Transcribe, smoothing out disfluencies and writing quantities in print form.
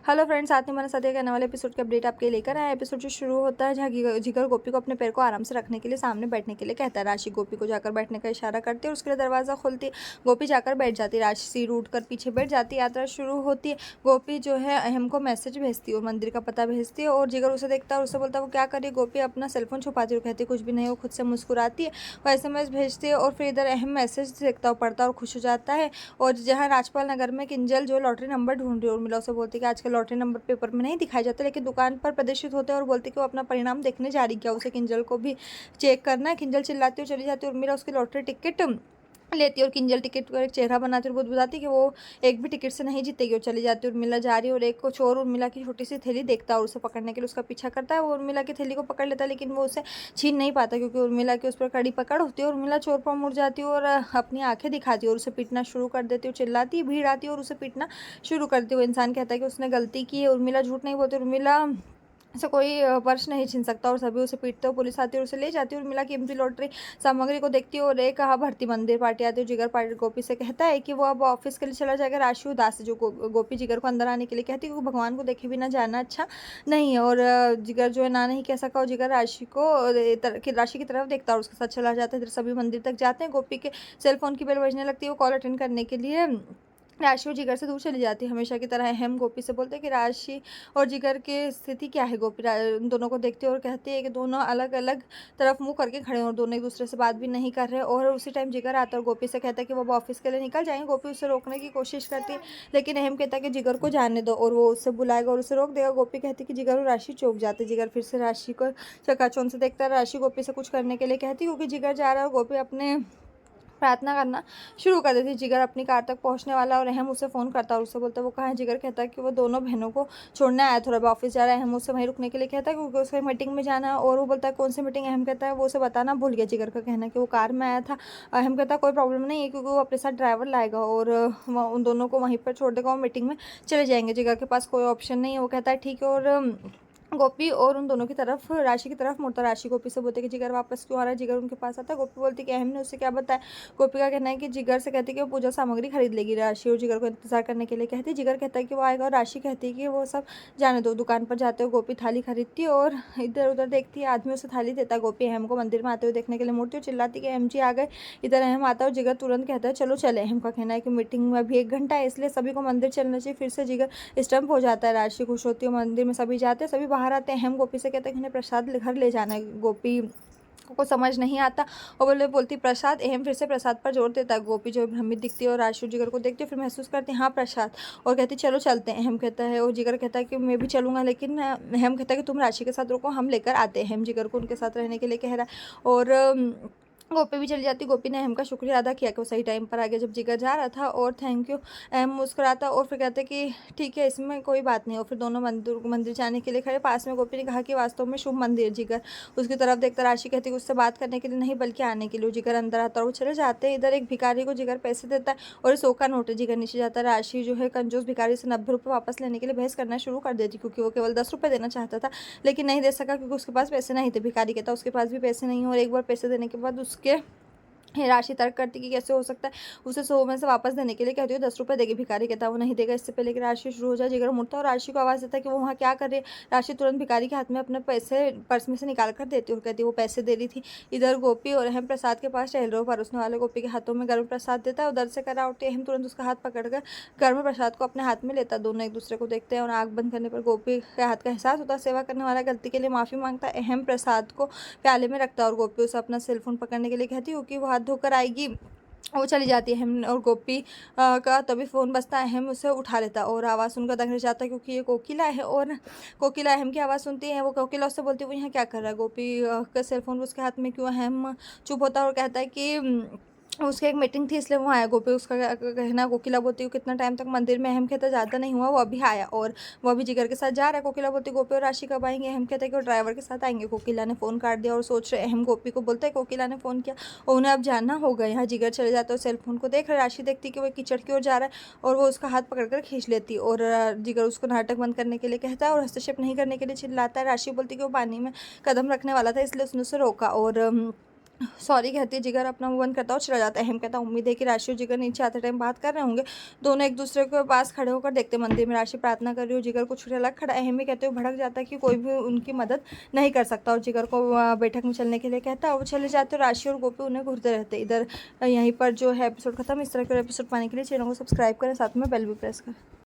Hello friends, आज हमारे साथ एक आने वाले एपिसोड की अपडेट आपके लेकर आए। एपिसोड जो शुरू होता है जहाँ जिगर गोपी को अपने पैर को आराम से रखने के लिए सामने बैठने के लिए कहता है। राशि गोपी को जाकर बैठने का इशारा करती है और उसके लिए दरवाज़ा खोलती है। गोपी जाकर बैठ जाती है, राशि सीट उठ कर पीछे बैठ जाती है। यात्रा शुरू होती है। गोपी जो है अहम को मैसेज भेजती है और मंदिर का पता भेजती है और जिगर उसे देखता है और उससे बोलता है वो क्या करिए। गोपी अपना सेलफोन छुपाती है और कहती है कुछ भी नहीं। वो खुद से मुस्कुराती है, वो SMS भेजती है और फिर इधर अहम मैसेज देखता है, पढ़ता और खुश हो जाता है। और जहाँ राजपाल नगर में किंजल जो लॉटरी नंबर ढूंढ रही है, उर्मिला उसे बोलती है कि आजकल लॉटरी नंबर पेपर में नहीं दिखाए जाते लेकिन दुकान पर प्रदर्शित होते हैं और बोलती है कि वो अपना परिणाम देखने जा रही, क्या उसे किंजल को भी चेक करना है। किंजल चिल्लाती है और चली जाती है। उर्मिला उसकी लॉटरी टिकट लेती है और किंजल टिकट को एक चेहरा बनाती है और बहुत बताती है कि वो एक भी टिकट से नहीं जीतेगी। और चली जाती है। उर्मिला जा रही है और एक को चोर उर्मिला की छोटी सी थैली देखता है और उसे पकड़ने के लिए उसका पीछा करता है। वो उर्मिला की थैली को पकड़ लेता है लेकिन वो उसे छीन नहीं पाता क्योंकि उर्मिला की उस पर कड़ी पकड़ होती है। उर्मिला चोर पर मुड़ जाती है और अपनी आंखें दिखाती है और उसे पीटना शुरू कर देती है। चिल्लाती है, भीड़ आती है और उसे पीटना शुरू करती है। वो इंसान कहता है कि उसने गलती की है। उर्मिला झूठ नहीं बोलती। उर्मिला से कोई पर्स नहीं छीन सकता और सभी उसे पीटते हो। पुलिस आती है और उसे ले जाती है। उर्मिला कीमती लॉटरी सामग्री को देखती है और एक भर्ती मंदिर पार्टी आती है। जिगर पार्टी गोपी से कहता है कि वो अब ऑफिस के लिए चला जाएगा। राशि उदास है जो गोपी जिगर को अंदर आने के लिए कहती है क्योंकि भगवान को देखे बिना जाना अच्छा नहीं है। और जिगर जो है ना नहीं कह सका और जिगर राशि को राशि की तरफ देखता है और उसके साथ चला जाता है। सभी मंदिर तक जाते हैं। गोपी के सेलफोन की बेल बजने लगती है। वो कॉल अटेंड करने के लिए राशि और जिगर से दूर चली जाती है। हमेशा की तरह अहम गोपी से बोलते हैं कि राशि और जिगर की स्थिति क्या है। गोपी उन दोनों को देखती है और कहती है कि दोनों अलग अलग तरफ मुंह करके खड़े हैं और दोनों एक दूसरे से बात भी नहीं कर रहे। और उसी टाइम जिगर आता है और गोपी से कहता है कि वो ऑफिस के लिए निकल जाएंगे। गोपी उसे रोकने की कोशिश करती है लेकिन अहम कहता है कि जिगर को जाने दो और वो उससे बुलाएगा और उसे रोक देगा। गोपी कहती है कि जिगर और राशि चौंक जाते। जिगर फिर से राशि को चकाचौंध से देखता है। राशि गोपी से कुछ करने के लिए कहती है क्योंकि जिगर जा रहा है और गोपी अपने प्रार्थना करना शुरू कर देती। जिगर अपनी कार तक पहुंचने वाला और अहम उसे फ़ोन करता है और उससे बोलता है वो कहाँ है। जिगर कहता है कि वो दोनों बहनों को छोड़ने आया, थोड़ा ऑफिस जा रहा है। अहम उससे वहीं रुकने के लिए कहता है क्योंकि उसे मीटिंग में जाना है और वो बोलता है कौन सी मीटिंग। अहम कहता है वो उसे बताना भूल गया। जिगर का कहना है कि वो कार में आया था। अहम कहता है कोई प्रॉब्लम नहीं है क्योंकि वो अपने साथ ड्राइवर लाएगा और उन दोनों को वहीं पर छोड़ देगा और मीटिंग में चले जाएंगे। जिगर के पास कोई ऑप्शन नहीं है। वो कहता है ठीक है और गोपी और उन दोनों की तरफ राशि की तरफ मुड़ता। राशि गोपी से बोलती है कि जिगर वापस क्यों आ रहा है। जिगर उनके पास आता है। गोपी बोलती है कि अहम ने उससे क्या बताया। गोपी का कहना है कि जिगर से कहती है कि वो पूजा सामग्री खरीद लेगी। राशि और जिगर को इंतजार करने के लिए कहती है। जिगर कहता है कि वो आएगा और राशि कहती है कि वो सब जाने दो। दुकान पर जाते हो गोपी थाली खरीदती है और इधर उधर देखती है। आदमी उसे थाली देता है। गोपी अहम को मंदिर में आते हुए देखने के लिए मुड़ती है, चिल्लाती है कि अहम जी आ गए। इधर अहम आता है और जिगर तुरंत कहता है चलो चले। अहम का कहना है कि मीटिंग में अभी 1 घंटा है इसलिए सभी को मंदिर चलना चाहिए। फिर से जिगर स्टम्प हो जाता है। राशि खुश होती है। मंदिर में सभी जाते हैं, सभी बाहर आते हैं। अहम गोपी से कहता है कि उन्हें प्रसाद घर ले जाना है। गोपी को समझ नहीं आता और बोलती प्रसाद। अहम फिर से प्रसाद पर जोर देता है। गोपी जो भ्रमित दिखती है और राशि और जिगर को देखती है फिर महसूस करती है हाँ प्रसाद और कहती चलो चलते हैं। अहम कहता है और जिगर कहता है कि मैं भी चलूंगा लेकिन अहम कहता है कि तुम राशि के साथ रुको, हम लेकर आते हैं। अहम जिगर को उनके साथ रहने के लिए कह रहा है और गोपी भी चली जाती। गोपी ने अहम का शुक्रिया अदा किया कि वो सही टाइम पर आ गया जब जिगर जा रहा था और थैंक यू। अहम मुस्कुराता और फिर कहते कि ठीक है इसमें कोई बात नहीं। और फिर दोनों मंदिर जाने के लिए खड़े। पास में गोपी ने कहा कि वास्तव में शुभ मंदिर है। जिगर उसकी तरफ देखकर राशि कहती है उससे बात करने के लिए नहीं बल्कि आने के लिए। जिगर अंदर आता और वो चले जाते हैं। इधर एक भिखारी को जिगर पैसे देता है और 100 का नोट है। जिगर नीचे जाता है। राशि जो है कंजूस भिखारी से 90 रुपये वापस लेने के लिए बहस करना शुरू कर देती क्योंकि वो केवल 10 रुपये देना चाहता था लेकिन नहीं दे सका क्योंकि उसके पास पैसे नहीं थे। भिखारी कहता उसके पास भी पैसे नहीं है और एक बार पैसे देने के बाद उसके राशि तर्क करती कि कैसे हो सकता है। उसे 100 में से वापस देने के लिए कहती है 10 रुपये देगी। भिखारी कहता है वो नहीं देगा। इससे पहले कि राशि शुरू हो जाए जिगर मुड़ता और राशि को आवाज़ देता है कि वो वहाँ क्या कर रही है। राशि तुरंत भिखारी के हाथ में अपने पैसे पर्स में से निकाल कर देती है और कहती है वो पैसे दे रही थी। इधर गोपी और अहम प्रसाद के पास टहल रहे हो। परोसने वाले गोपी के हाथों में गर्म प्रसाद देता है। उधर से करा उठती अहम तुरंत उसका हाथ पकड़कर गर्म प्रसाद को अपने हाथ में लेता है। दोनों एक दूसरे को देखते हैं और आँख बंद करने पर गोपी के हाथ का एहसास होता है। सेवा करने वाला गलती के लिए माफ़ी मांगता है। अहम प्रसाद को प्याले में रखता है और गोपी उसे अपना सेलफोन पकड़ने के लिए कहती है क्योंकि वो हाथ धोकर आएगी। वो चली जाती है। अहम और गोपी का तभी फ़ोन बजता है। अहम उसे उठा लेता है और आवाज़ सुनकर दंग रह जाता है क्योंकि ये कोकिला है और कोकिला अहम की आवाज़ सुनती है। वो कोकिला उससे बोलती है वो यहाँ क्या कर रहा है। गोपी का सेलफोन उसके हाथ में क्यों। अहम चुप होता है और कहता है कि उसकी एक मीटिंग थी इसलिए वो आया। गोपी उसका कहना कोकिला बोलती है कितना टाइम तक मंदिर में। अहम कहता ज़्यादा नहीं हुआ, वो अभी आया और वो अभी जिगर के साथ जा रहा है। कोकिला बोलती गोपी और राशि कब आएंगे। अहम कहता है कि वो ड्राइवर के साथ आएंगे। कोकिला ने फ़ोन काट दिया और सोच रहे अहम गोपी को बोलता है कोकिला ने फ़ोन किया और उन्हें अब जानना होगा। यहाँ जिगर चले जाते और सेलफोन को देख रहे। राशि देखती कि वो कीचड़ की ओर जा रहा है और वो उसका हाथ पकड़कर खींच लेती और जिगर उसको नाटक बंद करने के लिए कहता है और हस्तक्षेप नहीं करने के लिए चिल्लाता है। राशि बोलती कि वो पानी में कदम रखने वाला था इसलिए उसने उसे रोका और सॉरी कहती है, जिगर अपना मुँह बंद करता है और चला जाता है। अहम कहता है उम्मीद है कि राशि और जिगर नीचे आते टाइम बात कर रहे होंगे। दोनों एक दूसरे के पास खड़े होकर देखते। मंदिर में राशि प्रार्थना कर रही हो, जिगर कुछ अलग खड़ा। अहम भी कहते हुए भड़क जाता है कि कोई भी उनकी मदद नहीं कर सकता और जिगर को बैठक में चलने के लिए कहता है। वो चले जाते हैं। राशि और गोपी उन्हें घूरते रहते। इधर यहीं पर जो है एपिसोड खत्म। इस तरह के एपिसोड पाने के लिए चैनल को सब्सक्राइब करें, साथ में बेल भी प्रेस करें।